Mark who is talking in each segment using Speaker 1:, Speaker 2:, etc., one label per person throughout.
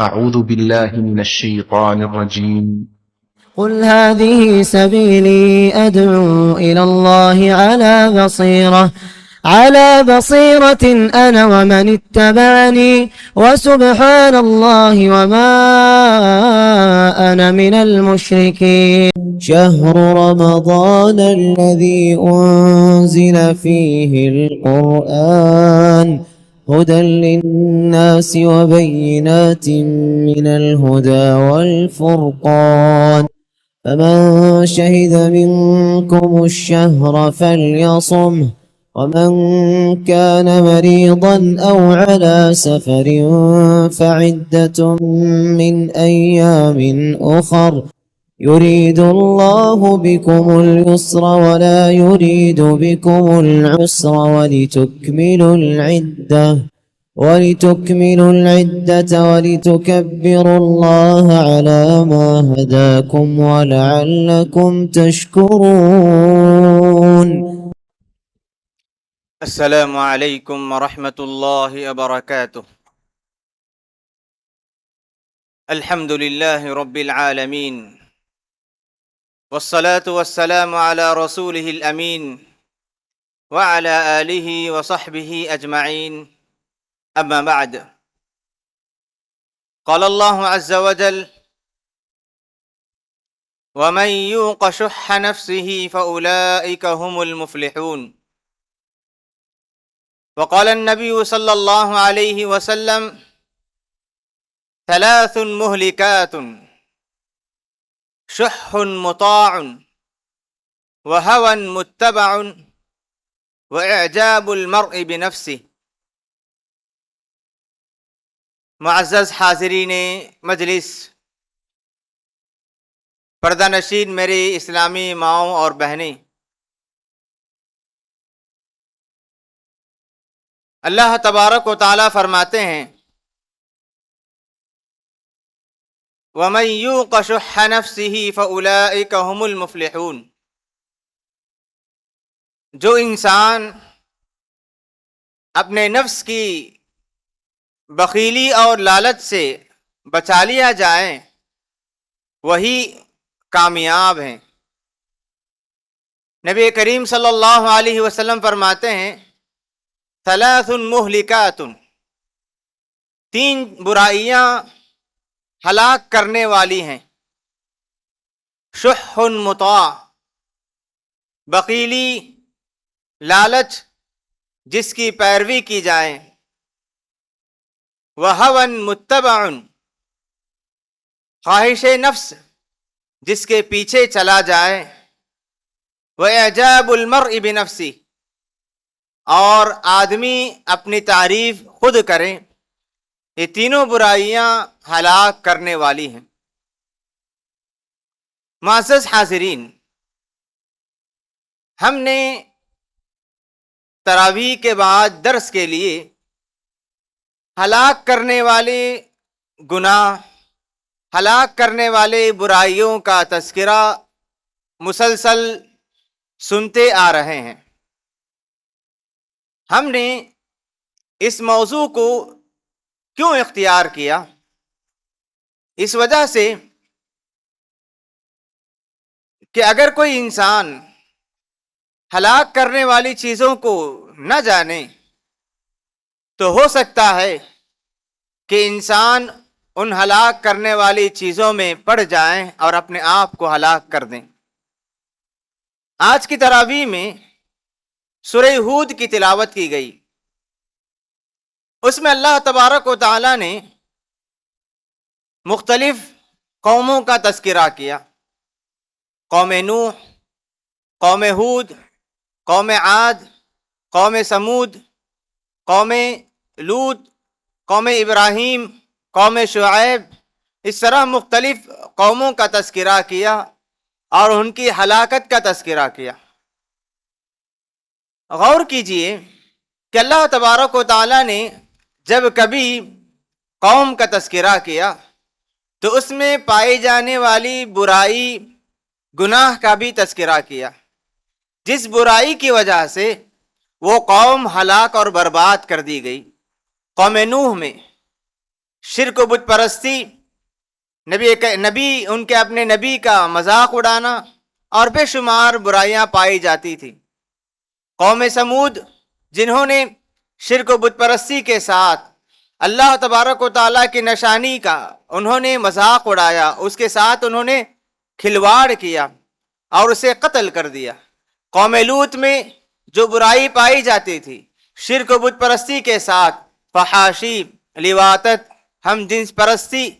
Speaker 1: أعوذ بالله من الشيطان الرجيم.
Speaker 2: قل هذه سبيلي أدعو إلى الله على بصيرة أنا ومن اتبعني وسبحان الله وما أنا من المشركين. شهر رمضان الذي أنزل فيه القرآن هدى للناس وبينات من الهدى والفرقان فمن شهد منكم الشهر فليصمه ومن كان مريضا أو على سفر فعدة من أيام أخر يريد الله بكم اليسر ولا يريد بكم العسر ولتكملوا العدة ولتكبروا الله على ما هداكم ولعلكم تشكرون.
Speaker 3: السلام علیکم ورحمۃ اللہ وبرکاتہ. الحمد للہ رب العالمین والصلاة والسلام علی رسولہ الامین وعلی آلہ وصحبہ اجمعین. اما بعد، قال اللہ عز وجل: ومن یوق شح نفسہ فأولئک هم المفلحون. وقال النبي صلى الله عليه وسلم: ثلاث مهلكات شح مطاع وهوى متبع وإعجاب المرء بنفسه. معزز حاضرین مجلس، پردہ نشین میری اسلامی ماؤں اور بہنیں، اللہ تبارک و تعالیٰ فرماتے ہیں: وَمَن يُوقَ شُحَّ نَفْسِهِ فَأُولَئِكَ هُمُ الْمُفْلِحُونَ. جو انسان اپنے نفس کی بخیلی اور لالچ سے بچا لیا جائے وہی کامیاب ہیں. نبی کریم صلی اللہ علیہ وسلم فرماتے ہیں: ثلاث مہلکات، تین برائیاں ہلاک کرنے والی ہیں. شح مطاع، بخیلی، لالچ جس کی پیروی کی جائے. وہوى متبع، خواہش نفس جس کے پیچھے چلا جائے. وإعجاب المرء بنفسه، اور آدمی اپنی تعریف خود کریں. یہ تینوں برائیاں ہلاک کرنے والی ہیں. معزز حاضرین، ہم نے تراویح کے بعد درس کے لیے ہلاک کرنے والے گناہ، ہلاک کرنے والے برائیوں کا تذکرہ مسلسل سنتے آ رہے ہیں. ہم نے اس موضوع کو کیوں اختیار کیا؟ اس وجہ سے کہ اگر کوئی انسان ہلاک کرنے والی چیزوں کو نہ جانے تو ہو سکتا ہے کہ انسان ان ہلاک کرنے والی چیزوں میں پڑ جائیں اور اپنے آپ کو ہلاک کر دیں. آج کی تراویح میں سورہ ہود کی تلاوت کی گئی. اس میں اللہ تبارک و تعالیٰ نے مختلف قوموں کا تذکرہ کیا: قوم نوح، قوم ہود، قوم عاد، قوم سمود، قوم لوط، قوم ابراہیم، قوم شعیب. اس طرح مختلف قوموں کا تذکرہ کیا اور ان کی ہلاکت کا تذکرہ کیا. غور کیجئے کہ اللہ تبارک و تعالیٰ نے جب کبھی قوم کا تذکرہ کیا تو اس میں پائی جانے والی برائی، گناہ کا بھی تذکرہ کیا، جس برائی کی وجہ سے وہ قوم ہلاک اور برباد کر دی گئی. قوم نوح میں شرک و بت پرستی، نبی ان کے اپنے نبی کا مذاق اڑانا اور بے شمار برائیاں پائی جاتی تھی۔ قوم سمود جنہوں نے شرک و بت پرستی کے ساتھ اللہ تبارک و تعالیٰ کی نشانی کا انہوں نے مذاق اڑایا، اس کے ساتھ انہوں نے کھلواڑ کیا اور اسے قتل کر دیا۔ قوم لوط میں جو برائی پائی جاتی تھی شرک و بت پرستی کے ساتھ، فحاشی، لواطت، ہم جنس پرستی،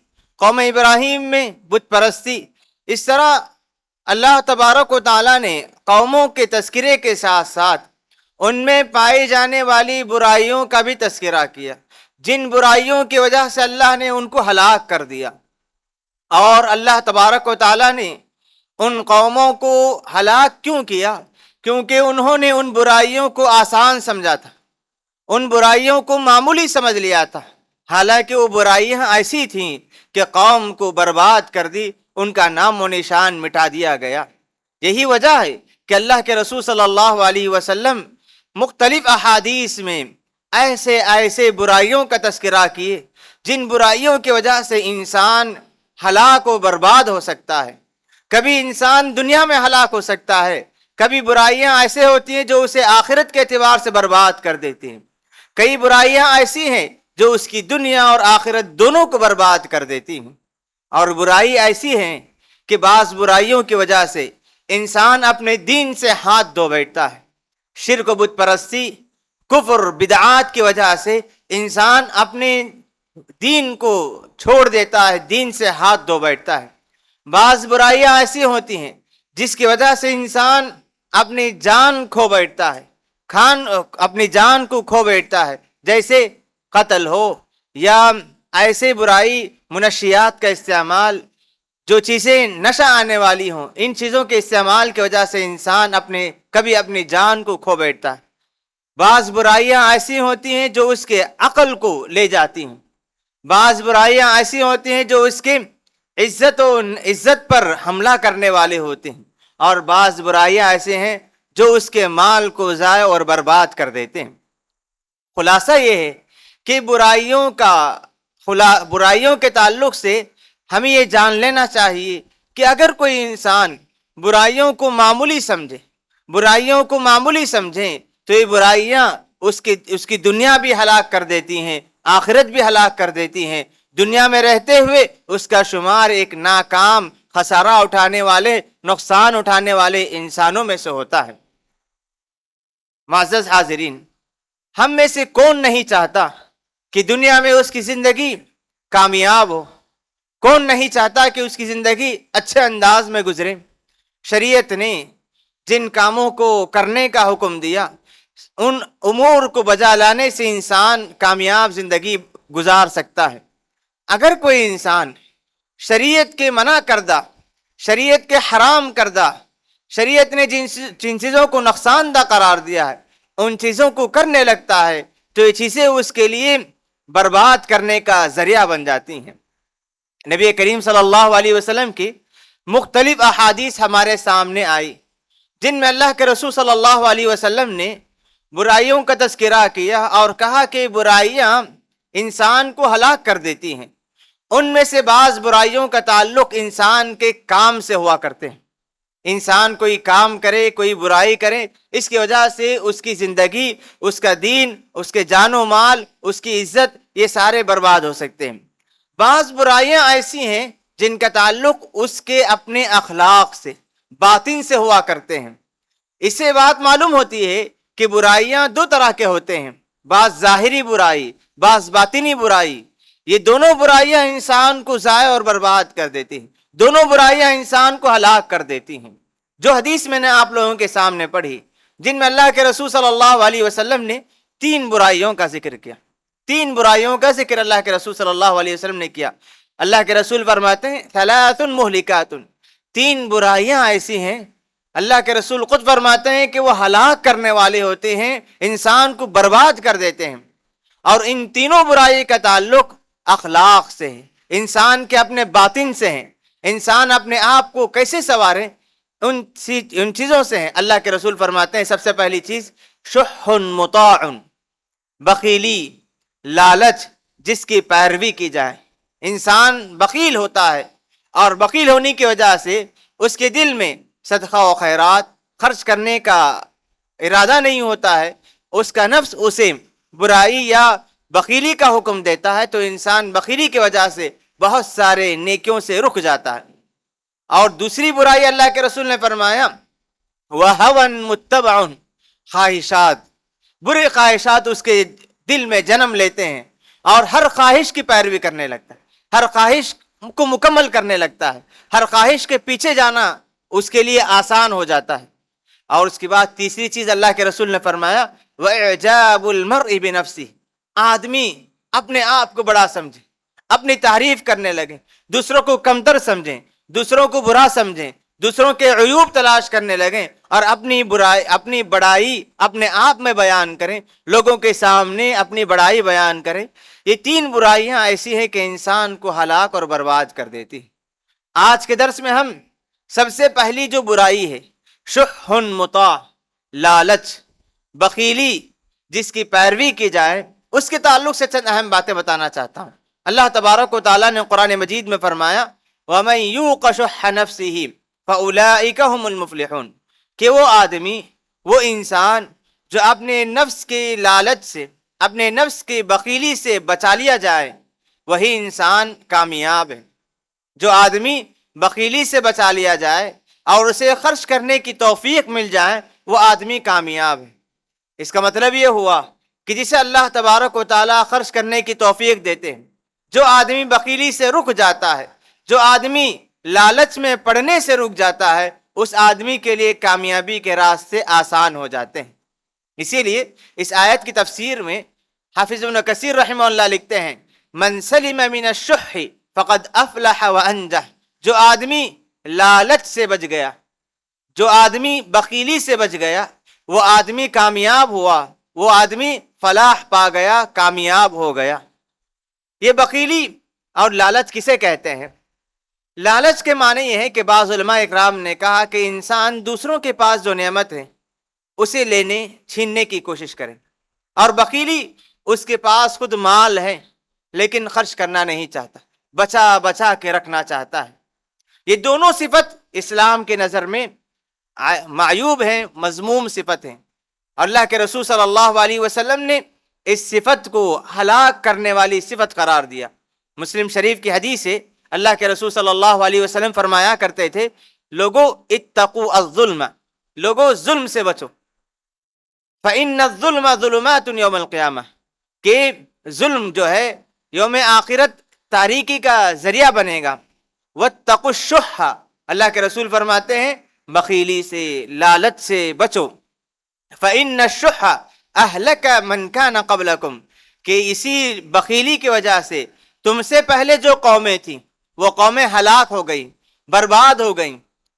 Speaker 3: قوم ابراہیم میں بت پرستی، اس طرح اللہ تبارک و تعالیٰ نے قوموں کے تذکرے کے ساتھ ساتھ ان میں پائی جانے والی برائیوں کا بھی تذکرہ کیا، جن برائیوں کی وجہ سے اللہ نے ان کو ہلاک کر دیا۔ اور اللہ تبارک و تعالیٰ نے ان قوموں کو ہلاک کیوں کیا؟ کیونکہ انہوں نے ان برائیوں کو آسان سمجھا تھا، ان برائیوں کو معمولی سمجھ لیا تھا، حالانکہ وہ برائیاں ایسی تھیں کہ قوم کو برباد کر دی، ان کا نام و نشان مٹا دیا گیا۔ یہی وجہ ہے کہ اللہ کے رسول صلی اللہ علیہ وسلم مختلف احادیث میں ایسے برائیوں کا تذکرہ کیے جن برائیوں کی وجہ سے انسان ہلاک و برباد ہو سکتا ہے۔ کبھی انسان دنیا میں ہلاک ہو سکتا ہے، کبھی برائیاں ایسے ہوتی ہیں جو اسے آخرت کے اعتبار سے برباد کر دیتی ہیں۔ کئی برائیاں ایسی ہیں جو اس کی دنیا اور آخرت دونوں کو برباد کر دیتی ہیں، اور برائی ایسی ہیں کہ بعض برائیوں کی وجہ سے انسان اپنے دین سے ہاتھ دھو بیٹھتا ہے۔ شرک و بت پرستی، کفر، بدعات کی وجہ سے انسان اپنے دین کو چھوڑ دیتا ہے، دین سے ہاتھ دھو بیٹھتا ہے۔ بعض برائیاں ایسی ہوتی ہیں جس کی وجہ سے انسان اپنی جان کھو بیٹھتا ہے، اپنی جان کو کھو بیٹھتا ہے، جیسے قتل ہو یا ایسے برائی منشیات کا استعمال، جو چیزیں نشہ آنے والی ہوں، ان چیزوں کے استعمال کی وجہ سے انسان کبھی اپنی جان کو کھو بیٹھتا ہے۔ بعض برائیاں ایسی ہوتی ہیں جو اس کے عقل کو لے جاتی ہیں، بعض برائیاں ایسی ہوتی ہیں جو اس کے عزت پر حملہ کرنے والے ہوتے ہیں، اور بعض برائیاں ایسے ہیں جو اس کے مال کو ضائع اور برباد کر دیتے ہیں۔ خلاصہ یہ ہے کہ برائیوں کے تعلق سے ہمیں یہ جان لینا چاہیے کہ اگر کوئی انسان برائیوں کو معمولی سمجھے تو یہ برائیاں اس کی دنیا بھی ہلاک کر دیتی ہیں، آخرت بھی ہلاک کر دیتی ہیں۔ دنیا میں رہتے ہوئے اس کا شمار ایک ناکام، خسارہ اٹھانے والے، نقصان اٹھانے والے انسانوں میں سے ہوتا ہے۔ معزز حاضرین، ہم میں سے کون نہیں چاہتا کہ دنیا میں اس کی زندگی کامیاب ہو؟ کون نہیں چاہتا کہ اس کی زندگی اچھے انداز میں گزرے؟ شریعت نے جن کاموں کو کرنے کا حکم دیا، ان امور کو بجا لانے سے انسان کامیاب زندگی گزار سکتا ہے۔ اگر کوئی انسان شریعت کے منع کردہ، شریعت کے حرام کردہ، شریعت نے جن چیزوں کو نقصان دہ قرار دیا ہے، ان چیزوں کو کرنے لگتا ہے تو یہ چیزیں اس کے لیے برباد کرنے کا ذریعہ بن جاتی ہیں۔ نبی کریم صلی اللہ علیہ وسلم کی مختلف احادیث ہمارے سامنے آئی جن میں اللہ کے رسول صلی اللہ علیہ وسلم نے برائیوں کا تذکرہ کیا اور کہا کہ برائیاں انسان کو ہلاک کر دیتی ہیں۔ ان میں سے بعض برائیوں کا تعلق انسان کے کام سے ہوا کرتے ہیں۔ انسان کوئی کام کرے، کوئی برائی کرے، اس کی وجہ سے اس کی زندگی، اس کا دین، اس کے جان و مال، اس کی عزت، یہ سارے برباد ہو سکتے ہیں۔ بعض برائیاں ایسی ہیں جن کا تعلق اس کے اپنے اخلاق سے، باطن سے ہوا کرتے ہیں۔ اس سے بات معلوم ہوتی ہے کہ برائیاں دو طرح کے ہوتے ہیں، بعض ظاہری برائی، بعض باطنی برائی۔ یہ دونوں برائیاں انسان کو ضائع اور برباد کر دیتی ہیں، دونوں برائیاں انسان کو ہلاک کر دیتی ہیں۔ جو حدیث میں نے آپ لوگوں کے سامنے پڑھی، جن میں اللہ کے رسول صلی اللہ علیہ وسلم نے 3 برائیوں کا ذکر کیا، 3 برائیوں کا ذکر اللہ کے رسول صلی اللہ علیہ وسلم نے کیا۔ اللہ کے رسول فرماتے ہیں 3 مہلکات، 3 برائیاں ایسی ہیں، اللہ کے رسول خود فرماتے ہیں کہ وہ ہلاک کرنے والے ہوتے ہیں، انسان کو برباد کر دیتے ہیں۔ اور ان تینوں برائی کا تعلق اخلاق سے ہے، انسان کے اپنے باطن سے ہے، انسان اپنے آپ کو کیسے سنوارے، ان چیزوں سے ہیں۔ اللہ کے رسول فرماتے ہیں سب سے پہلی چیز شح مطاع، بخیلی، لالچ، جس کی پیروی کی جائے۔ انسان بخیل ہوتا ہے اور بخیل ہونے کی وجہ سے اس کے دل میں صدقہ و خیرات خرچ کرنے کا ارادہ نہیں ہوتا ہے، اس کا نفس اسے برائی یا بخیلی کا حکم دیتا ہے، تو انسان بخیلی کی وجہ سے بہت سارے نیکیوں سے رک جاتا ہے۔ اور دوسری برائی اللہ کے رسول نے فرمایا وَهَوًا مُتَّبَعٌ، خواہشات، برے خواہشات اس کے دل میں جنم لیتے ہیں اور ہر خواہش کی پیروی کرنے لگتا ہے، ہر خواہش کو مکمل کرنے لگتا ہے، ہر خواہش کے پیچھے جانا اس کے لیے آسان ہو جاتا ہے۔ اور اس کے بعد تیسری چیز اللہ کے رسول نے فرمایا وَإِعْجَابُ الْمَرْءِ بِنَفْسِهِ، آدمی اپنے آپ کو بڑا سمجھے، اپنی تعریف کرنے لگے، دوسروں کو کمتر سمجھیں، دوسروں کو برا سمجھیں، دوسروں کے عیوب تلاش کرنے لگیں اور اپنی بڑائی اپنے آپ میں بیان کریں، لوگوں کے سامنے اپنی بڑائی بیان کریں۔ یہ تین برائیاں ایسی ہیں کہ انسان کو ہلاک اور برباد کر دیتی۔ آج کے درس میں ہم سب سے پہلی جو برائی ہے شح مطاع، لالچ، بخیلی جس کی پیروی کی جائے، اس کے تعلق سے چند اہم باتیں بتانا چاہتا ہوں۔ اللہ تبارک و تعالیٰ نے قرآن مجید میں فرمایا وَمَن يُوقَ شُحَّ نَفْسِهِ فَأُولَٰئِكَ هُمُ الْمُفْلِحُونَ، کہ وہ آدمی، وہ انسان جو اپنے نفس کے لالچ سے، اپنے نفس کی بخیلی سے بچا لیا جائے، وہی انسان کامیاب ہے۔ جو آدمی بخیلی سے بچا لیا جائے اور اسے خرچ کرنے کی توفیق مل جائے، وہ آدمی کامیاب ہے۔ اس کا مطلب یہ ہوا کہ جسے اللہ تبارک و تعالیٰ خرچ کرنے کی توفیق دیتے ہیں، جو آدمی بخیلی سے رک جاتا ہے، جو آدمی لالچ میں پڑنے سے رک جاتا ہے، اس آدمی کے لیے کامیابی کے راستے آسان ہو جاتے ہیں۔ اسی لیے اس آیت کی تفسیر میں حافظ ابن کثیر رحمہ اللہ لکھتے ہیں من سلم من الشح فقد افلح وانجح، جو آدمی لالچ سے بچ گیا، جو آدمی بخیلی سے بچ گیا، وہ آدمی کامیاب ہوا، وہ آدمی فلاح پا گیا، کامیاب ہو گیا۔ یہ بخیلی اور لالچ کسے کہتے ہیں؟ لالچ کے معنی یہ ہے کہ بعض علماء اکرام نے کہا کہ انسان دوسروں کے پاس جو نعمت ہے اسے لینے چھیننے کی کوشش کرے، اور بخیلی اس کے پاس خود مال ہے لیکن خرچ کرنا نہیں چاہتا، بچا بچا کے رکھنا چاہتا ہے۔ یہ دونوں صفت اسلام کے نظر میں معیوب ہیں، مذموم صفت ہیں۔ اللہ کے رسول صلی اللہ علیہ وسلم نے اس صفت کو ہلاک کرنے والی صفت قرار دیا۔ مسلم شریف کی حدیث ہے، اللہ کے رسول صلی اللہ علیہ وسلم فرمایا کرتے تھے لوگو اتقوا الظلم، لوگو ظلم سے بچو، فإن الظلم ظلمات یوم القیامہ، کہ ظلم جو ہے یوم آخرت تاریکی کا ذریعہ بنے گا۔ واتقوا الشح، اللہ کے رسول فرماتے ہیں بخیلی سے، لالچ سے بچو۔ فإن الشح اہلک من کان قبلکم، کہ اسی بخیلی کی وجہ سے تم سے پہلے جو قومیں تھیں وہ قومیں ہلاک ہو گئیں، برباد ہو گئیں۔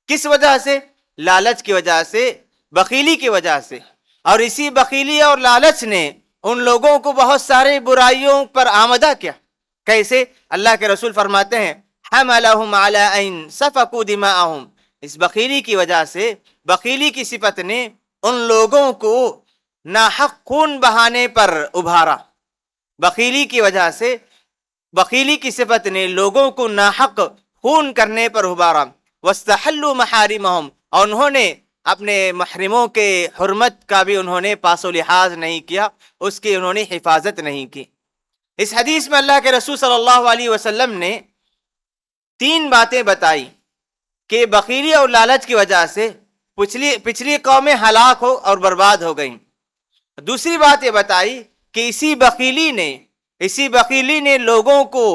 Speaker 3: کس وجہ سے؟ لالچ کی وجہ سے، بخیلی کی وجہ سے۔ اور اسی بخیلی اور لالچ نے ان لوگوں کو بہت سارے برائیوں پر آمدہ کیا۔ کیسے؟ اللہ کے رسول فرماتے ہیں حملہم علی ان سفکوا دماءہم، اس بخیلی کی وجہ سے، بخیلی کی صفت نے ان لوگوں کو ناحق خون بہانے پر ابھارا۔ بخیلی کی وجہ سے، بخیلی کی صفت نے لوگوں کو ناحق خون کرنے پر ابھارا۔ واستحلوا محارمہم، اور انہوں نے اپنے محرموں کے حرمت کا بھی انہوں نے پاس و لحاظ نہیں کیا، اس کی انہوں نے حفاظت نہیں کی۔ اس حدیث میں اللہ کے رسول صلی اللہ علیہ وسلم نے تین باتیں بتائی کہ بخیلی اور لالچ کی وجہ سے پچھلی قومیں ہلاک ہو اور برباد ہو گئیں۔ دوسری بات یہ بتائی کہ اسی بخیلی نے لوگوں کو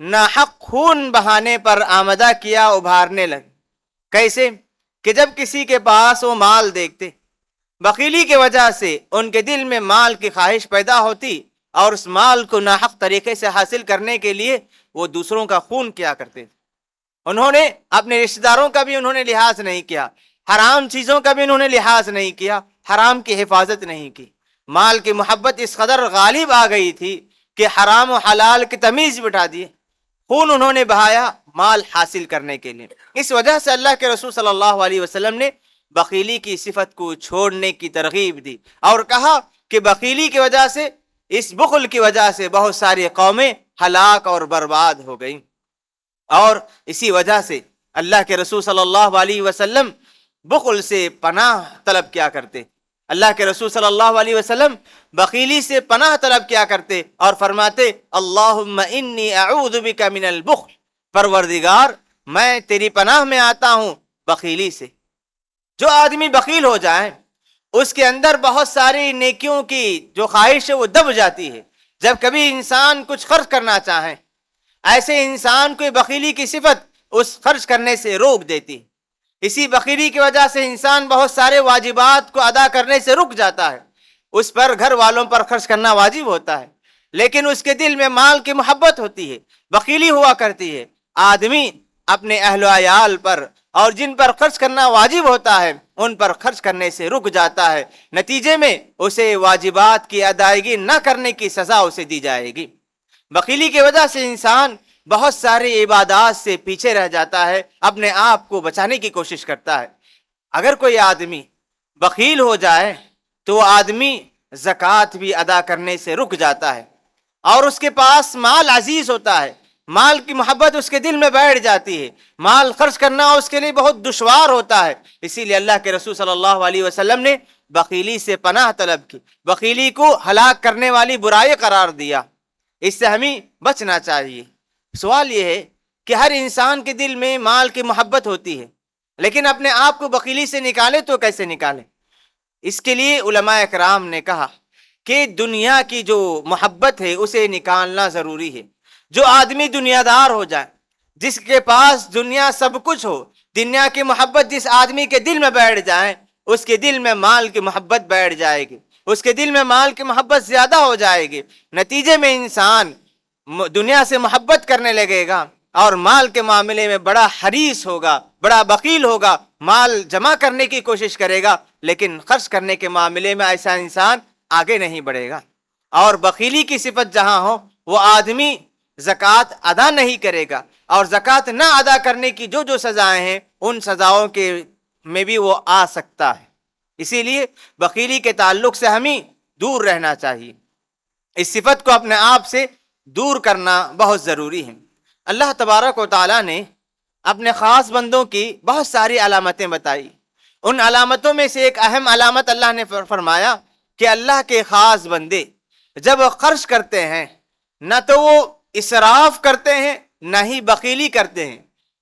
Speaker 3: ناحق خون بہانے پر آمدہ کیا، ابھارنے لگے۔ کیسے؟ کہ جب کسی کے پاس وہ مال دیکھتے، بخیلی کی وجہ سے ان کے دل میں مال کی خواہش پیدا ہوتی اور اس مال کو ناحق طریقے سے حاصل کرنے کے لیے وہ دوسروں کا خون کیا کرتے تھے۔ انہوں نے اپنے رشتہ داروں کا بھی انہوں نے لحاظ نہیں کیا، حرام چیزوں کا بھی انہوں نے لحاظ نہیں کیا، حرام کی حفاظت نہیں کی۔ مال کی محبت اس قدر غالب آ گئی تھی کہ حرام و حلال کی تمیز بٹھا دیے، خون انہوں نے بہایا مال حاصل کرنے کے لیے۔ اس وجہ سے اللہ کے رسول صلی اللہ علیہ وسلم نے بخیلی کی صفت کو چھوڑنے کی ترغیب دی اور کہا کہ بخیلی کی وجہ سے اس بخل کی وجہ سے بہت ساری قومیں ہلاک اور برباد ہو گئیں، اور اسی وجہ سے اللہ کے رسول صلی اللہ علیہ وسلم بخل سے پناہ طلب کیا کرتے۔ اللہ کے رسول صلی اللہ علیہ وسلم بخیلی سے پناہ طلب کیا کرتے اور فرماتے اللہم انی اعوذ بک من البخل، پروردگار میں تیری پناہ میں آتا ہوں بخیلی سے۔ جو آدمی بخیل ہو جائے اس کے اندر بہت ساری نیکیوں کی جو خواہش ہے وہ دب جاتی ہے۔ جب کبھی انسان کچھ خرچ کرنا چاہے، ایسے انسان کو بخیلی کی صفت اس خرچ کرنے سے روک دیتی۔ اسی بخیلی کی وجہ سے انسان بہت سارے واجبات کو ادا کرنے سے رک جاتا ہے۔ اس پر گھر والوں پر خرچ کرنا واجب ہوتا ہے، لیکن اس کے دل میں مال کی محبت ہوتی ہے، بخیلی ہوا کرتی ہے۔ آدمی اپنے اہل و عیال پر اور جن پر خرچ کرنا واجب ہوتا ہے ان پر خرچ کرنے سے رک جاتا ہے، نتیجے میں اسے واجبات کی ادائیگی نہ کرنے کی سزا اسے دی جائے گی۔ بخیلی کی وجہ سے انسان بہت ساری عبادات سے پیچھے رہ جاتا ہے، اپنے آپ کو بچانے کی کوشش کرتا ہے۔ اگر کوئی آدمی بخیل ہو جائے تو وہ آدمی زکوٰۃ بھی ادا کرنے سے رک جاتا ہے، اور اس کے پاس مال عزیز ہوتا ہے، مال کی محبت اس کے دل میں بیٹھ جاتی ہے، مال خرچ کرنا اس کے لیے بہت دشوار ہوتا ہے۔ اسی لیے اللہ کے رسول صلی اللہ علیہ وسلم نے بخیلی سے پناہ طلب کی، بخیلی کو ہلاک کرنے والی برائی قرار دیا۔ اس سے ہمیں بچنا چاہیے۔ سوال یہ ہے کہ ہر انسان کے دل میں مال کی محبت ہوتی ہے، لیکن اپنے آپ کو بخیلی سے نکالے تو کیسے نکالے؟ اس کے لیے علماء اکرام نے کہا کہ دنیا کی جو محبت ہے اسے نکالنا ضروری ہے۔ جو آدمی دنیا دار ہو جائے، جس کے پاس دنیا سب کچھ ہو، دنیا کی محبت جس آدمی کے دل میں بیٹھ جائے اس کے دل میں مال کی محبت بیٹھ جائے گی، اس کے دل میں مال کی محبت زیادہ ہو جائے گی۔ نتیجے میں انسان دنیا سے محبت کرنے لگے گا اور مال کے معاملے میں بڑا حریص ہوگا، بڑا بخیل ہوگا، مال جمع کرنے کی کوشش کرے گا، لیکن خرچ کرنے کے معاملے میں ایسا انسان آگے نہیں بڑھے گا۔ اور بخیلی کی صفت جہاں ہو وہ آدمی زکوٰۃ ادا نہیں کرے گا، اور زکوٰۃ نہ ادا کرنے کی جو سزائیں ہیں ان سزاؤں کے میں بھی وہ آ سکتا ہے۔ اسی لیے بخیلی کے تعلق سے ہمیں دور رہنا چاہیے، اس صفت کو اپنے آپ سے دور کرنا بہت ضروری ہے۔ اللہ تبارک و تعالیٰ نے اپنے خاص بندوں کی بہت ساری علامتیں بتائی۔ ان علامتوں میں سے ایک اہم علامت اللہ نے فرمایا کہ اللہ کے خاص بندے جب خرچ کرتے ہیں نہ تو وہ اسراف کرتے ہیں نہ ہی بخیلی کرتے ہیں۔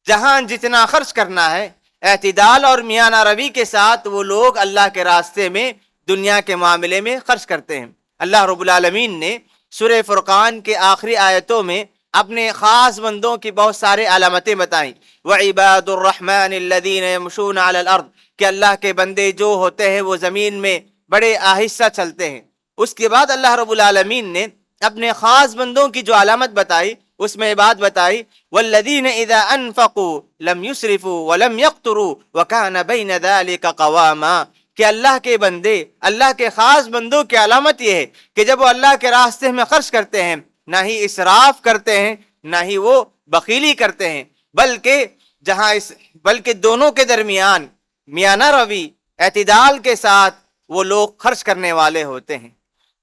Speaker 3: جہاں جتنا خرچ کرنا ہے اعتدال اور میانہ روی کے ساتھ وہ لوگ اللہ کے راستے میں دنیا کے معاملے میں خرچ کرتے ہیں۔ اللہ رب العالمین نے سورہ فرقان کے آخری آیتوں میں اپنے خاص بندوں کی بہت سارے علامتیں بتائیں۔ وَعِبَادُ الرَّحْمَنِ الَّذِينَ يَمْشُونَ عَلَى الْأَرْضِ، کہ اللہ کے بندے جو ہوتے ہیں وہ زمین میں بڑے آہستہ چلتے ہیں۔ اس کے بعد اللہ رب العالمین نے اپنے خاص بندوں کی جو علامت بتائی اس میں بات بتائی وَالَّذِينَ إِذَا أَنفَقُوا لَمْ يُسْرِفُوا وَلَمْ يَقْتُرُوا وَكَانَ بَيْنَ ذَلِكَ قَوَامًا، کہ اللہ کے بندے، اللہ کے خاص بندوں کی علامت یہ ہے کہ جب وہ اللہ کے راستے میں خرچ کرتے ہیں نہ ہی اسراف کرتے ہیں نہ ہی وہ بخیلی کرتے ہیں، بلکہ دونوں کے درمیان میانہ روی اعتدال کے ساتھ وہ لوگ خرچ کرنے والے ہوتے ہیں۔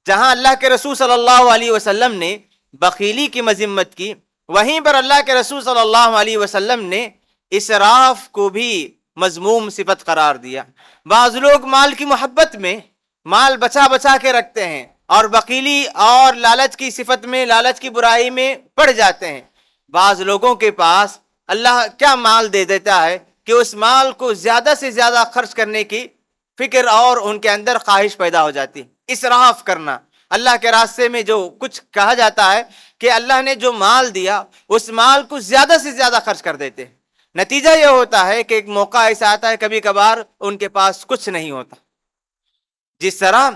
Speaker 3: جہاں اللہ کے رسول صلی اللہ علیہ وسلم نے بخیلی کی مذمت کی، وہیں پر اللہ کے رسول صلی اللہ علیہ وسلم نے اسراف کو بھی مذموم صفت قرار دیا۔ بعض لوگ مال کی محبت میں مال بچا بچا کے رکھتے ہیں اور بخیلی اور لالچ کی صفت میں، لالچ کی برائی میں پڑ جاتے ہیں۔ بعض لوگوں کے پاس اللہ کیا مال دے دیتا ہے کہ اس مال کو زیادہ سے زیادہ خرچ کرنے کی فکر اور ان کے اندر خواہش پیدا ہو جاتی ہے۔ اسراف کرنا، اللہ کے راستے میں جو کچھ کہا جاتا ہے کہ اللہ نے جو مال دیا اس مال کو زیادہ سے زیادہ خرچ کر دیتے ہیں۔ نتیجہ یہ ہوتا ہے کہ ایک موقع ایسا آتا ہے کبھی کبھار ان کے پاس کچھ نہیں ہوتا۔ جس طرح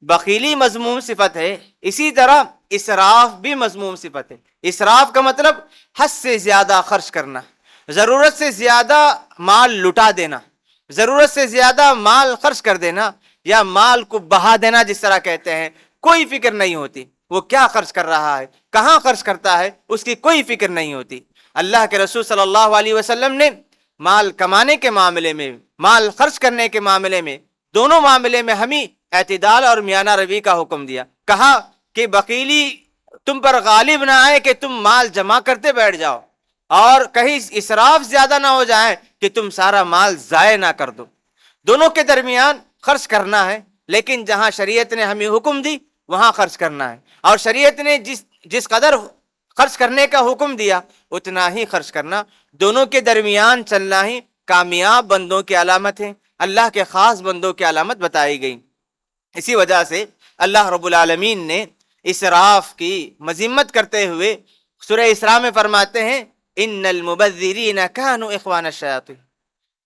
Speaker 3: بخیلی مذموم صفت ہے اسی طرح اسراف بھی مذموم صفت ہے۔ اسراف کا مطلب حد سے زیادہ خرچ کرنا، ضرورت سے زیادہ مال لٹا دینا، ضرورت سے زیادہ مال خرچ کر دینا یا مال کو بہا دینا جس طرح کہتے ہیں۔ کوئی فکر نہیں ہوتی وہ کیا خرچ کر رہا ہے، کہاں خرچ کرتا ہے، اس کی کوئی فکر نہیں ہوتی۔ اللہ کے رسول صلی اللہ علیہ وسلم نے مال کمانے کے معاملے میں، مال خرچ کرنے کے معاملے میں، دونوں معاملے میں ہمیں اعتدال اور میانہ روی کا حکم دیا۔ کہا کہ بخیلی تم پر غالب نہ آئے کہ تم مال جمع کرتے بیٹھ جاؤ، اور کہیں اسراف زیادہ نہ ہو جائے کہ تم سارا مال ضائع نہ کر دو۔ دونوں کے درمیان خرچ کرنا ہے، لیکن جہاں شریعت نے ہمیں حکم دی وہاں خرچ کرنا ہے، اور شریعت نے جس قدر خرچ کرنے کا حکم دیا اتنا ہی خرچ کرنا۔ دونوں کے درمیان چلنا ہی کامیاب بندوں کی علامت ہے، اللہ کے خاص بندوں کی علامت بتائی گئی۔ اسی وجہ سے اللہ رب العالمین نے اسراف کی مذمت کرتے ہوئے سورہ اسراء میں فرماتے ہیں ان المبذرین کانوا اخوان الشیاطین،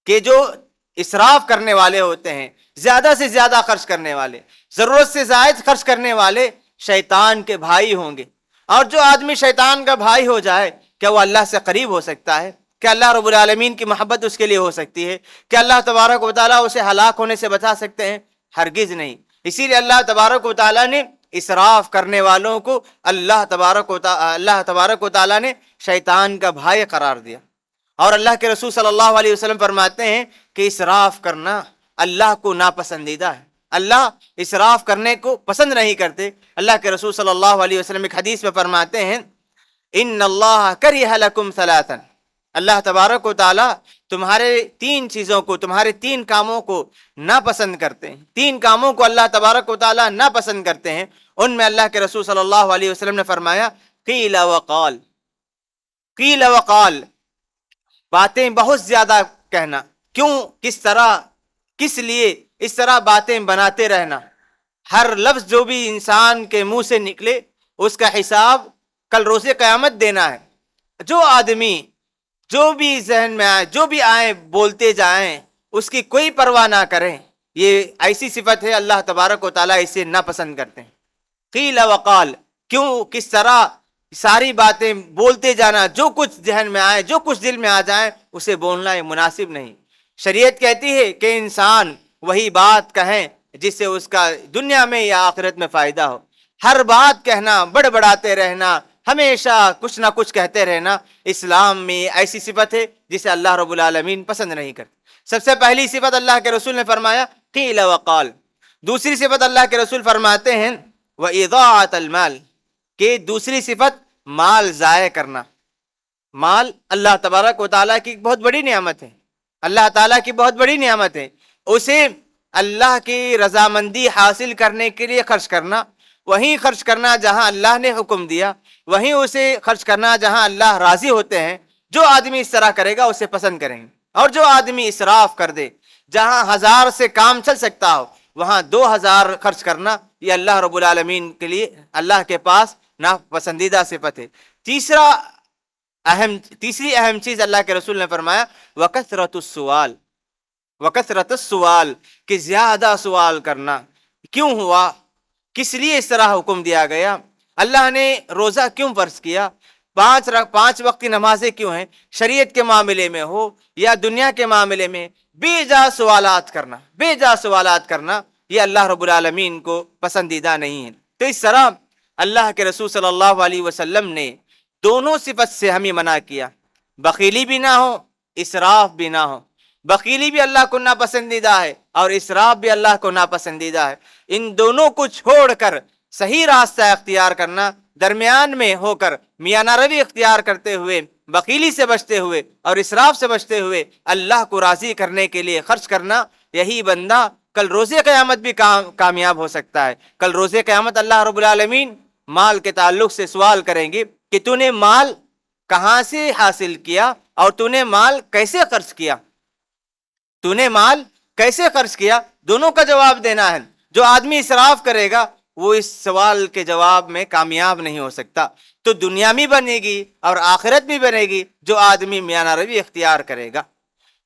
Speaker 3: کہ جو اسراف کرنے والے ہوتے ہیں، زیادہ سے زیادہ خرچ کرنے والے، ضرورت سے زائد خرچ کرنے والے شیطان کے بھائی ہوں گے۔ اور جو آدمی شیطان کا بھائی ہو جائے کیا وہ اللہ سے قریب ہو سکتا ہے؟ کیا اللہ رب العالمین کی محبت اس کے لیے ہو سکتی ہے؟ کیا اللہ تبارک و تعالیٰ اسے ہلاک ہونے سے بچا سکتے ہیں؟ ہرگز نہیں۔ اسی لیے اللہ تبارک و تعالیٰ نے اسراف کرنے والوں کو اللہ تبارک و تعالیٰ نے شیطان کا بھائی قرار دیا۔ اور اللہ کے رسول صلی اللہ علیہ وسلم فرماتے ہیں کہ اسراف کرنا اللہ کو ناپسندیدہ ہے، اللہ اسراف کرنے کو پسند نہیں کرتے۔ اللہ کے رسول صلی اللہ علیہ وسلم ایک حدیث میں فرماتے ہیں ان اللہ کرہ لکم ثلاثا، اللہ تبارک و تعالیٰ تمہارے تین چیزوں کو، تمہارے تین کاموں کو ناپسند کرتے ہیں۔ تین کاموں کو اللہ تبارک و تعالیٰ ناپسند کرتے ہیں۔ ان میں اللہ کے رسول صلی اللہ علیہ وسلم نے فرمایا قیل وقال، قیل وقال، باتیں بہت زیادہ کہنا، کیوں، کس طرح، کس لیے اس طرح باتیں بناتے رہنا۔ ہر لفظ جو بھی انسان کے منہ سے نکلے اس کا حساب کل روز قیامت دینا ہے۔ جو آدمی جو بھی ذہن میں آئے، جو بھی آئے بولتے جائیں، اس کی کوئی پرواہ نہ کریں، یہ ایسی صفت ہے اللہ تبارک و تعالیٰ اسے ناپسند کرتے ہیں۔ قیل وقال، کیوں، کس طرح ساری باتیں بولتے جانا، جو کچھ ذہن میں آئے، جو کچھ دل میں آ جائے اسے بولنا یہ مناسب نہیں۔ شریعت کہتی ہے کہ انسان وہی بات کہیں جس سے اس کا دنیا میں یا آخرت میں فائدہ ہو۔ ہر بات کہنا، بڑبڑاتے رہنا، ہمیشہ کچھ نہ کچھ کہتے رہنا، اسلام میں ایسی صفت ہے جسے اللہ رب العالمین پسند نہیں کرتے۔ سب سے پہلی صفت اللہ کے رسول نے فرمایا قیل وقال۔ دوسری صفت اللہ کے رسول فرماتے ہیں وَإِضَاعَةَ الْمَالِ، کہ دوسری صفت مال ضائع کرنا۔ مال اللہ تبارک و تعالیٰ کی بہت بڑی نعمت ہے، اللہ تعالیٰ کی بہت بڑی نعمت ہے، اسے اللہ کی رضامندی حاصل کرنے کے لیے خرچ کرنا، وہیں خرچ کرنا جہاں اللہ نے حکم دیا، وہیں اسے خرچ کرنا جہاں اللہ راضی ہوتے ہیں۔ جو آدمی اس طرح کرے گا اسے پسند کریں گے، اور جو آدمی اسراف کر دے، جہاں 1000 سے کام چل سکتا ہو وہاں 2000 خرچ کرنا، یہ اللہ رب العالمین کے لیے، اللہ کے پاس ناپسندیدہ صفت ہے۔ تیسری اہم چیز اللہ کے رسول نے فرمایا وَكَثْرَةُ السُّؤَالِ، وَكَثْرَةُ السُّؤَالِ، کہ زیادہ سوال کرنا۔ کیوں ہوا، کس لیے اس طرح حکم دیا گیا؟ اللہ نے روزہ کیوں فرض کیا؟ 5 وقت کی نمازیں کیوں ہیں؟ شریعت کے معاملے میں ہو یا دنیا کے معاملے میں بے جا سوالات کرنا، بے جا سوالات کرنا یہ اللہ رب العالمین کو پسندیدہ نہیں ہے۔ تو اس طرح اللہ کے رسول صلی اللہ علیہ وسلم نے دونوں صفت سے ہمیں منع کیا، بخیلی بھی نہ ہو، اسراف بھی نہ ہو۔ بخیلی بھی اللہ کو ناپسندیدہ ہے اور اسراف بھی اللہ کو ناپسندیدہ ہے۔ ان دونوں کو چھوڑ کر صحیح راستہ اختیار کرنا، درمیان میں ہو کر میانہ روی اختیار کرتے ہوئے، بخیلی سے بچتے ہوئے اور اسراف سے بچتے ہوئے اللہ کو راضی کرنے کے لیے خرچ کرنا، یہی بندہ کل روز قیامت بھی کامیاب ہو سکتا ہے۔ کل روز قیامت اللہ رب العالمین مال کے تعلق سے سوال کریں گے کہ تو نے مال کہاں سے حاصل کیا اور تو نے مال کیسے خرچ کیا، تو نے مال کیسے خرچ کیا، دونوں کا جواب دینا ہے۔ جو آدمی اسراف کرے گا وہ اس سوال کے جواب میں کامیاب نہیں ہو سکتا۔ تو دنیا بھی بنے گی اور آخرت بھی بنے گی جو آدمی میانہ روی اختیار کرے گا۔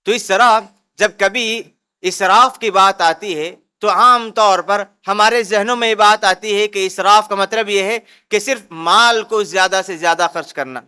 Speaker 3: تو اس طرح جب کبھی اسراف کی بات آتی ہے تو عام طور پر ہمارے ذہنوں میں یہ بات آتی ہے کہ اسراف کا مطلب یہ ہے کہ صرف مال کو زیادہ سے زیادہ خرچ کرنا۔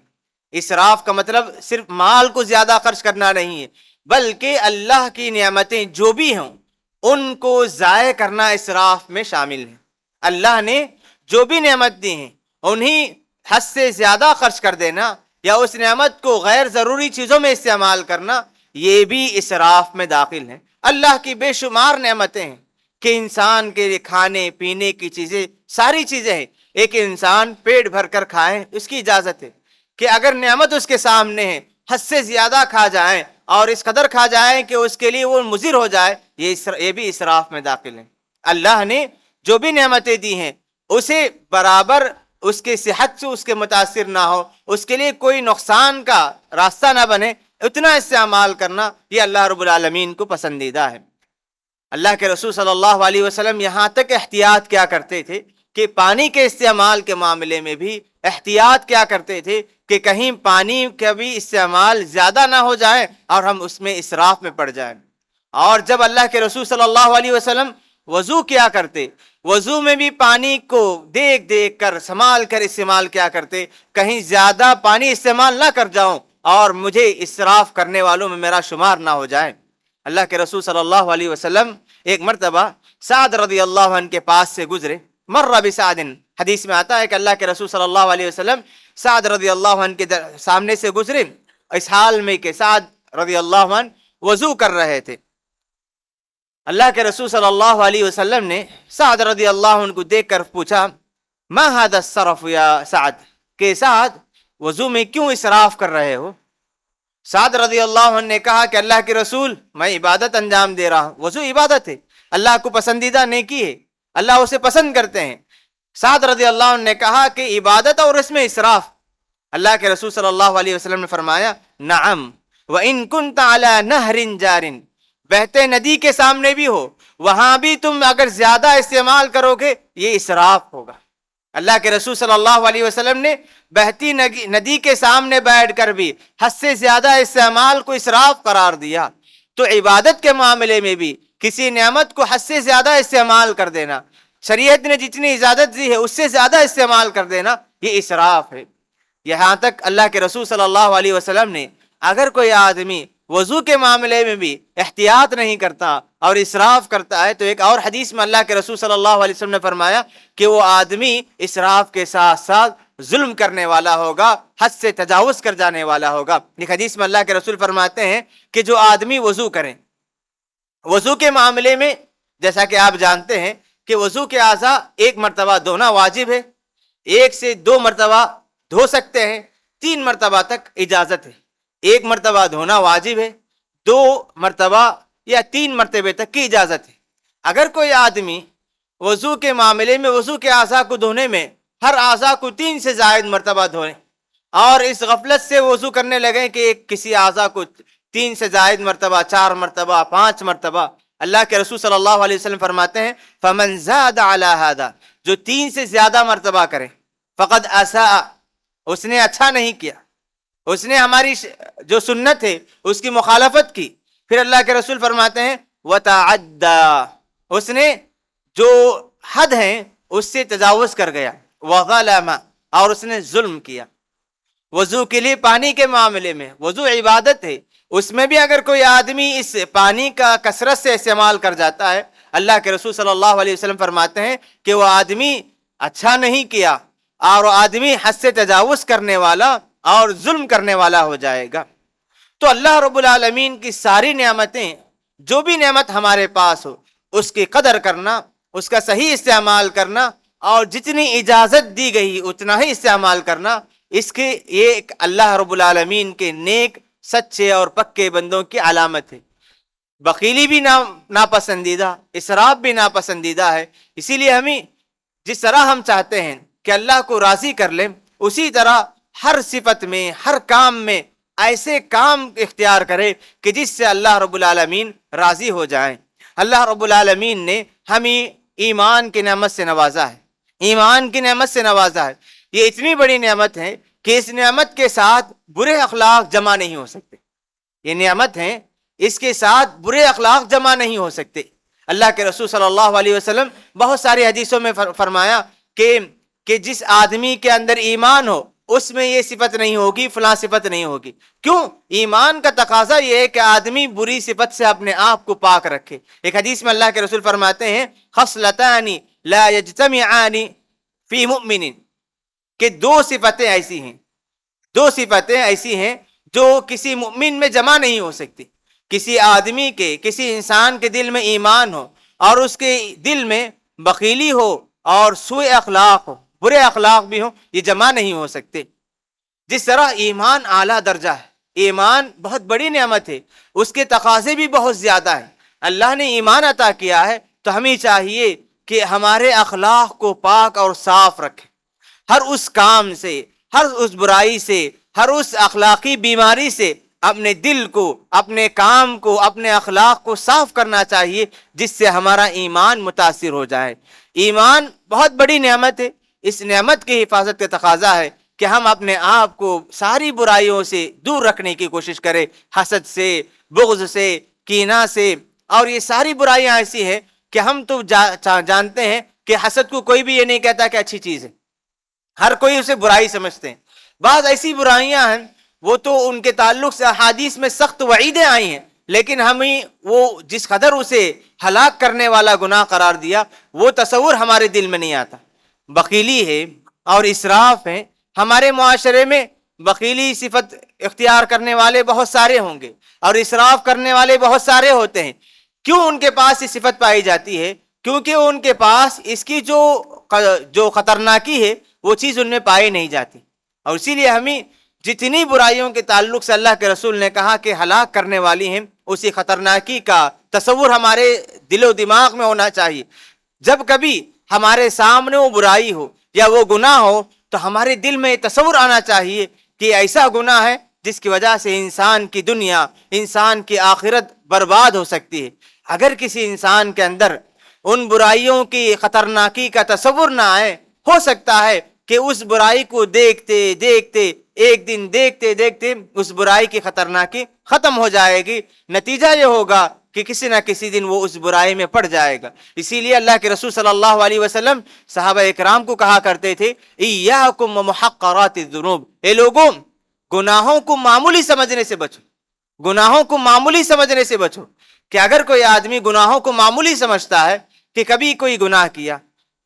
Speaker 3: اسراف کا مطلب صرف مال کو زیادہ خرچ کرنا نہیں ہے، بلکہ اللہ کی نعمتیں جو بھی ہوں ان کو ضائع کرنا اسراف میں شامل ہے۔ اللہ نے جو بھی نعمت دی ہیں انہیں حد سے زیادہ خرچ کر دینا یا اس نعمت کو غیر ضروری چیزوں میں استعمال کرنا، یہ بھی اسراف میں داخل ہے۔ اللہ کی بے شمار نعمتیں ہیں کہ انسان کے لیے کھانے پینے کی چیزیں، ساری چیزیں ہیں، ایک انسان پیٹ بھر کر کھائے اس کی اجازت ہے، کہ اگر نعمت اس کے سامنے ہے حد سے زیادہ کھا جائیں اور اس قدر کھا جائیں کہ اس کے لیے وہ مضر ہو جائے، یہ بھی اسراف میں داخل ہے۔ اللہ نے جو بھی نعمتیں دی ہیں اسے برابر اس کی صحت سے اس کے متاثر نہ ہو، اس کے لیے کوئی نقصان کا راستہ نہ بنے، اتنا استعمال کرنا یہ اللہ رب العالمین کو پسندیدہ ہے۔ اللہ کے رسول صلی اللہ علیہ وسلم یہاں تک احتیاط کیا کرتے تھے کہ پانی کے استعمال کے معاملے میں بھی احتیاط کیا کرتے تھے کہ کہیں پانی کا بھی استعمال زیادہ نہ ہو جائے اور ہم اس میں اسراف میں پڑ جائیں۔ اور جب اللہ کے رسول صلی اللہ علیہ وسلم وضو کیا کرتے، وضو میں بھی پانی کو دیکھ دیکھ کر سنبھال کر استعمال کیا کرتے، کہیں زیادہ پانی استعمال نہ کر جاؤں اور مجھے اسراف کرنے والوں میں میرا شمار نہ ہو جائے۔ اللہ کے رسول صلی اللہ علیہ وسلم ایک مرتبہ سعد رضی اللہ عنہ کے پاس سے گزرے، مر بسعد، حدیث میں آتا ہے کہ اللہ کے رسول صلی اللہ علیہ وسلم سعد رضی اللہ عنہ کے سامنے سے گزرے، اس حال میں کہ سعد رضی اللہ عنہ وضو کر رہے تھے۔ اللہ کے رسول صلی اللہ علیہ وسلم نے سعد رضی اللہ عنہ کو دیکھ کر پوچھا، ما هذا الصرف یا سعد، کہ سعد وضو میں کیوں اسراف کر رہے ہو؟ سعد رضی اللہ عنہ نے کہا کہ اللہ کے رسول، میں عبادت انجام دے رہا ہوں، وضو عبادت ہے، اللہ کو پسندیدہ نیکی ہے، اللہ اسے پسند کرتے ہیں۔ سعد رضی اللہ عنہ نے کہا کہ عبادت اور اس میں اسراف؟ اللہ کے رسول صلی اللہ علیہ وسلم نے فرمایا، نعم وَإِن كُنْتَ عَلَى نَهْرٍ جَارٍ، بہتے ندی کے سامنے بھی ہو، وہاں بھی تم اگر زیادہ استعمال کرو گے یہ اسراف ہوگا۔ اللہ کے رسول صلی اللہ علیہ وسلم نے بہتی ندی کے سامنے بیٹھ کر بھی حد سے زیادہ استعمال کو اسراف قرار دیا، تو عبادت کے معاملے میں بھی کسی نعمت کو حد سے زیادہ استعمال کر دینا، شریعت نے جتنی اجازت دی ہے اس سے زیادہ استعمال کر دینا، یہ اسراف ہے۔ یہاں تک اللہ کے رسول صلی اللہ علیہ وسلم نے اگر کوئی آدمی وضو کے معاملے میں بھی احتیاط نہیں کرتا اور اسراف کرتا ہے، تو ایک اور حدیث میں اللہ کے رسول صلی اللہ علیہ وسلم نے فرمایا کہ وہ آدمی اسراف کے ساتھ ساتھ ظلم کرنے والا ہوگا، حد سے تجاوز کر جانے والا ہوگا۔ ایک حدیث میں اللہ کے رسول فرماتے ہیں کہ جو آدمی وضو کریں، وضو کے معاملے میں جیسا کہ آپ جانتے ہیں کہ وضو کے اعضاء ایک مرتبہ دھونا واجب ہے، 1 سے 2 مرتبہ دھو سکتے ہیں، 3 مرتبہ تک اجازت ہے۔ 1 مرتبہ دھونا واجب ہے، 2 مرتبہ یا 3 مرتبے تک کی اجازت ہے۔ اگر کوئی آدمی وضو کے معاملے میں وضو کے اعضاء کو دھونے میں ہر اعضاء کو 3 سے زائد مرتبہ دھوئیں اور اس غفلت سے وضو کرنے لگیں کہ کسی اعضاء کو 3 سے زائد مرتبہ، 4 مرتبہ، 5 مرتبہ، اللہ کے رسول صلی اللہ علیہ وسلم فرماتے ہیں فَمَنْ زَادَ عَلَى هَذَا، جو 3 سے زیادہ مرتبہ کرے، فَقَدْ أَسَاءَ، اس نے اچھا نہیں کیا، اس نے ہماری جو سنت ہے اس کی مخالفت کی۔ پھر اللہ کے رسول فرماتے ہیں وَتَعَدَّى، اس نے جو حد ہیں اس سے تجاوز کر گیا، وَظَلَمَ، اور اس نے ظلم کیا۔ وضو کے لیے پانی کے معاملے میں، وضو عبادت ہے، اس میں بھی اگر کوئی آدمی اس پانی کا کثرت سے استعمال کر جاتا ہے، اللہ کے رسول صلی اللہ علیہ وسلم فرماتے ہیں کہ وہ آدمی اچھا نہیں کیا اور وہ آدمی حد سے تجاوز کرنے والا اور ظلم کرنے والا ہو جائے گا۔ تو اللہ رب العالمین کی ساری نعمتیں، جو بھی نعمت ہمارے پاس ہو اس کی قدر کرنا، اس کا صحیح استعمال کرنا اور جتنی اجازت دی گئی اتنا ہی استعمال کرنا، اس کے یہ ایک اللہ رب العالمین کے نیک، سچے اور پکے بندوں کی علامت ہے۔ بخیلی بھی ناپسندیدہ، اسراف بھی ناپسندیدہ ہے۔ اسی لیے ہمیں جس طرح ہم چاہتے ہیں کہ اللہ کو راضی کر لیں، اسی طرح ہر صفت میں، ہر کام میں ایسے کام اختیار کرے کہ جس سے اللہ رب العالمین راضی ہو جائیں۔ اللہ رب العالمین نے ہمیں ایمان کی نعمت سے نوازا ہے، ایمان کی نعمت سے نوازا ہے۔ یہ اتنی بڑی نعمت ہے کہ اس نعمت کے ساتھ برے اخلاق جمع نہیں ہو سکتے۔ یہ نعمت ہے، اس کے ساتھ برے اخلاق جمع نہیں ہو سکتے۔ اللہ کے رسول صلی اللہ علیہ وسلم بہت ساری حدیثوں میں فرمایا کہ جس آدمی کے اندر ایمان ہو اس میں یہ صفت نہیں ہوگی، فلاں صفت نہیں ہوگی۔ کیوں؟ ایمان کا تقاضا یہ ہے کہ آدمی بری صفت سے اپنے آپ کو پاک رکھے۔ ایک حدیث میں اللہ کے رسول فرماتے ہیں خصلتان لا یجتمعان فی مؤمن، کہ 2 صفتیں ایسی ہیں، 2 صفتیں ایسی ہیں جو کسی مؤمن میں جمع نہیں ہو سکتی۔ کسی آدمی کے، کسی انسان کے دل میں ایمان ہو اور اس کے دل میں بخیلی ہو اور سوء اخلاق ہو، برے اخلاق بھی ہوں، یہ جمع نہیں ہو سکتے۔ جس طرح ایمان اعلیٰ درجہ ہے، ایمان بہت بڑی نعمت ہے، اس کے تقاضے بھی بہت زیادہ ہیں۔ اللہ نے ایمان عطا کیا ہے تو ہمیں چاہیے کہ ہمارے اخلاق کو پاک اور صاف رکھیں، ہر اس کام سے، ہر اس برائی سے، ہر اس اخلاقی بیماری سے اپنے دل کو، اپنے کام کو، اپنے اخلاق کو صاف کرنا چاہیے، جس سے ہمارا ایمان متاثر ہو جائے۔ ایمان بہت بڑی نعمت ہے، اس نعمت کی حفاظت کا تقاضا ہے کہ ہم اپنے آپ کو ساری برائیوں سے دور رکھنے کی کوشش کریں، حسد سے، بغض سے، کینہ سے، اور یہ ساری برائیاں ایسی ہیں کہ ہم تو جانتے ہیں کہ حسد کو کوئی بھی یہ نہیں کہتا کہ اچھی چیز ہے، ہر کوئی اسے برائی سمجھتے ہیں۔ بعض ایسی برائیاں ہیں وہ تو ان کے تعلق سے احادیث میں سخت وعیدیں آئی ہیں، لیکن ہمیں وہ جس قدر اسے ہلاک کرنے والا گناہ قرار دیا، وہ تصور ہمارے دل میں نہیں آتا۔ بخیلی ہے اور اسراف ہے، ہمارے معاشرے میں بخیلی صفت اختیار کرنے والے بہت سارے ہوں گے اور اسراف کرنے والے بہت سارے ہوتے ہیں۔ کیوں ان کے پاس یہ صفت پائی جاتی ہے؟ کیونکہ ان کے پاس اس کی جو خطرناکی ہے وہ چیز ان میں پائی نہیں جاتی، اور اسی لیے ہمیں جتنی برائیوں کے تعلق سے اللہ کے رسول نے کہا کہ ہلاک کرنے والی ہیں، اسی خطرناکی کا تصور ہمارے دل و دماغ میں ہونا چاہیے۔ جب کبھی ہمارے سامنے وہ برائی ہو یا وہ گناہ ہو تو ہمارے دل میں یہ تصور آنا چاہیے کہ ایسا گناہ ہے جس کی وجہ سے انسان کی دنیا، انسان کی آخرت برباد ہو سکتی ہے۔ اگر کسی انسان کے اندر ان برائیوں کی خطرناکی کا تصور نہ آئے، ہو سکتا ہے کہ اس برائی کو دیکھتے دیکھتے ایک دن دیکھتے دیکھتے اس برائی کی خطرناکی ختم ہو جائے گی، نتیجہ یہ ہوگا کہ کسی نہ کسی دن وہ اس برائی میں پڑ جائے گا۔ اسی لیے اللہ کے رسول صلی اللہ علیہ وسلم صحابہ اکرام کو کہا کرتے تھے، ایاکم ومحقرات الذنوب، اے لوگوں گناہوں کو معمولی سمجھنے سے بچو، گناہوں کو معمولی سمجھنے سے بچو۔ کہ اگر کوئی آدمی گناہوں کو معمولی سمجھتا ہے کہ کبھی کوئی گناہ کیا،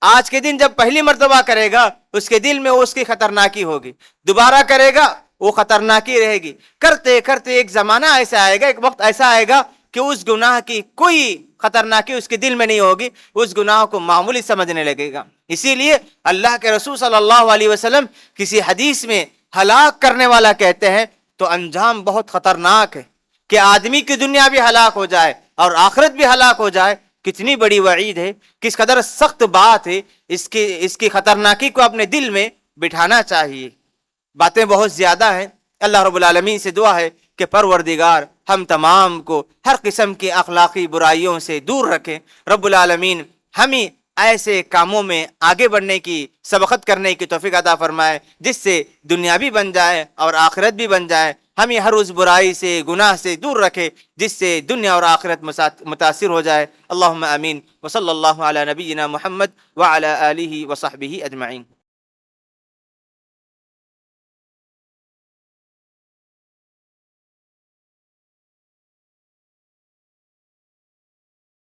Speaker 3: آج کے دن جب پہلی مرتبہ کرے گا اس کے دل میں اس کی خطرناکی ہوگی، دوبارہ کرے گا وہ خطرناکی رہے گی، کرتے کرتے ایک زمانہ ایسا آئے گا، ایک وقت ایسا آئے گا کہ اس گناہ کی کوئی خطرناکی اس کے دل میں نہیں ہوگی، اس گناہ کو معمولی سمجھنے لگے گا۔ اسی لیے اللہ کے رسول صلی اللہ علیہ وسلم کسی حدیث میں ہلاک کرنے والا کہتے ہیں تو انجام بہت خطرناک ہے، کہ آدمی کی دنیا بھی ہلاک ہو جائے اور آخرت بھی ہلاک ہو جائے۔ کتنی بڑی وعید ہے، کس قدر سخت بات ہے، اس کی خطرناکی کو اپنے دل میں بٹھانا چاہیے۔ باتیں بہت زیادہ ہیں، اللہ رب العالمین سے دعا ہے کہ پروردگار ہم تمام کو ہر قسم کی اخلاقی برائیوں سے دور رکھیں۔ رب العالمین ہمیں ایسے کاموں میں آگے بڑھنے کی، سبقت کرنے کی توفیق عطا فرمائے جس سے دنیا بھی بن جائے اور آخرت بھی بن جائے۔ ہمیں ہر اس برائی سے، گناہ سے دور رکھے جس سے دنیا اور آخرت متاثر ہو جائے۔ اللہم آمین، وصلی اللہ علی نبینا محمد وعلی آلہ وصحبہ اجمعین۔